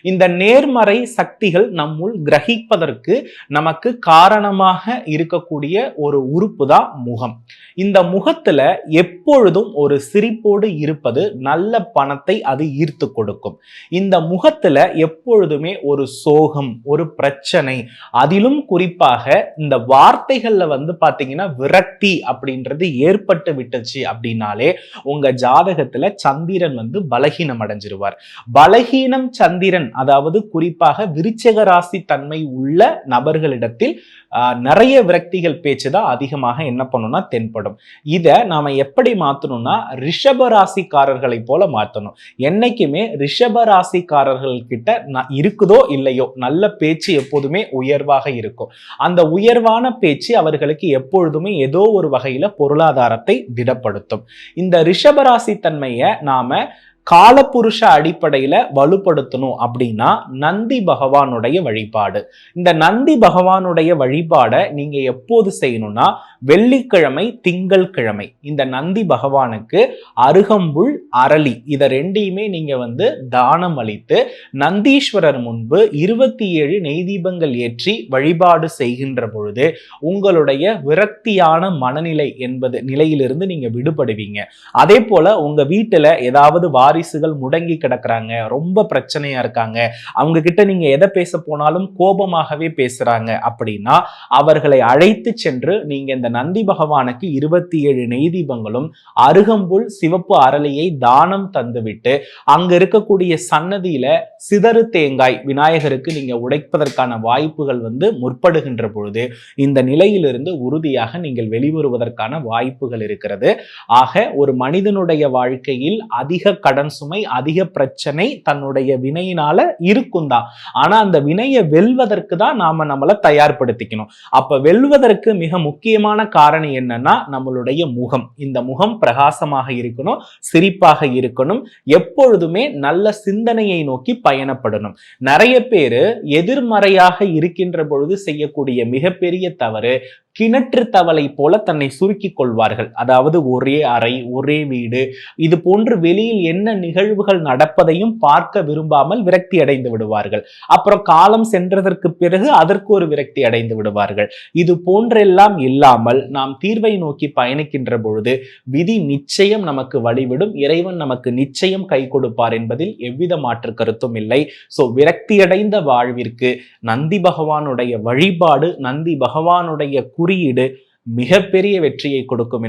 இந்த நேர்மறை சக்திகள் நம்முள் கிரகிப்பதற்கு நமக்கு காரணமாக இருக்கக்கூடிய ஒரு உறுப்பு தான் முகம். இந்த முகத்துல எப்பொழுதும் ஒரு சிரிப்போடு இருப்பது நல்ல பணத்தை அது ஈர்த்து கொடுக்கும். இந்த முகத்துல எப்பொழுதுமே ஒரு சோகம், ஒரு பிரச்சனை, அதிலும் குறிப்பாக இந்த வார்த்தைகள்ல பாத்தீங்கன்னா விரக்தி அப்படின்றது ஏற்பட்டு விட்டுச்சு அப்படின்னாலே உங்க ஜாதகத்துல சந்திரன் பலகீனம் அடைஞ்சிருவார். பலகீனம் சந்திரன், அதாவது குறிப்பாக விருச்சிக ராசி தன்மை உள்ள நபர்களிடத்தில் நிறைய விரக்திகள் பேச்சுதான் அதிகமாக என்ன பண்ணும்னா தென்படும். இத நாம எப்படி மாத்தணும்னா ரிஷப ராசிக்காரர்களை போல மாத்தணும். என்னைக்குமே ரிஷப ராசிக்காரர்கள் கிட்ட இருக்குதோ இல்லையோ நல்ல பேச்சு எப்போதுமே உயர்வாக இருக்கும். அந்த உயர்வான பேச்சு அவர்களுக்கு எப்பொழுதுமே ஏதோ ஒரு வகையில பொருளாதாரத்தை திடப்படுத்தும். இந்த ரிஷபராசி தன்மையை நாம காலப்புருஷ அடிப்படையில வலுப்படுத்தணும் அப்படின்னா நந்தி பகவானுடைய வழிபாடு. இந்த நந்தி பகவானுடைய வழிபாடை நீங்க எப்போது செய்யணும்னா வெள்ளிக்கிழமை, திங்கள் கிழமை இந்த நந்தி பகவானுக்கு அருகம்புல், அரளி இத ரெண்டையுமே நீங்க தானம் அளித்து நந்தீஸ்வரர் முன்பு 27 நெய் தீபங்கள் ஏற்றி வழிபாடு செய்கின்ற பொழுது உங்களுடைய விரக்தியான மனநிலை என்பது நிலையிலிருந்து நீங்க விடுபடுவீங்க. அதே போல உங்க வீட்டுல ஏதாவது வாரிசுகள் முடங்கி கிடக்குறாங்க, ரொம்ப பிரச்சனையா இருக்காங்க, அவங்க கிட்ட நீங்க எதை பேச போனாலும் கோபமாகவே பேசுறாங்க அப்படின்னா அவர்களை அழைத்து சென்று நீங்க இந்த நந்தி பகவானுக்கு 27 நெய் தீபங்களும் அருகம்புல், சிவப்பு அரளியை தானம் தந்துவிட்டு அங்க இருக்கக்கூடிய சன்னதியில சிதறு தேங்காய் விநாயகருக்கு நீங்க உடைப்பதற்கான வாய்ப்புகள் முற்படுகின்ற பொழுது இந்த நிலையிலிருந்து உறுதியாக நீங்கள் வெளிவருவதற்கான வாய்ப்புகள் இருக்கிறது. ஆக ஒரு மனிதனுடைய வாழ்க்கையில் அதிக கடன் சுமை, அதிக பிரச்சனை தன்னுடைய வினையினால இருக்கும் தான். ஆனா அந்த வினையை வெல்வதற்கு தான் நாம நம்மளை தயார்படுத்திக்கணும். அப்ப வெல்வதற்கு மிக முக்கியமான காரணம் என்னன்னா நம்மளுடைய முகம். இந்த முகம் பிரகாசமாக இருக்கணும், சிரிப்பாக இருக்கணும், எப்பொழுதுமே நல்ல சிந்தனையை நோக்கி பயணப்படணும். நிறைய பேரு எதிர்மறையாக இருக்கின்ற பொழுது செய்யக்கூடிய மிகப்பெரிய தவறு கிணற்று தவளை போல தன்னை சுருக்கிக் கொள்வார்கள். அதாவது ஒரே அறை, ஒரே வீடு, இது போன்று வெளியில் என்ன நிகழ்வுகள் நடப்பதையும் பார்க்க விரும்பாமல் விரக்தி அடைந்து விடுவார்கள். அப்புறம் காலம் சென்றதற்கு பிறகு அதற்கு ஒரு விரக்தி அடைந்து விடுவார்கள். இது போன்றெல்லாம் இல்லாமல் நாம் தீர்வை நோக்கி பயணிக்கின்ற பொழுது விதி நிச்சயம் நமக்கு வழிவிடும், இறைவன் நமக்கு நிச்சயம் கை கொடுப்பார் என்பதில் எவ்வித மாற்று கருத்தும் இல்லை. சோ விரக்தியடைந்த வாழ்விற்கு நந்தி பகவானுடைய வழிபாடு, நந்தி பகவானுடைய குறியீடு மிகப்பெரிய வெற்றியை கொடுக்கும்.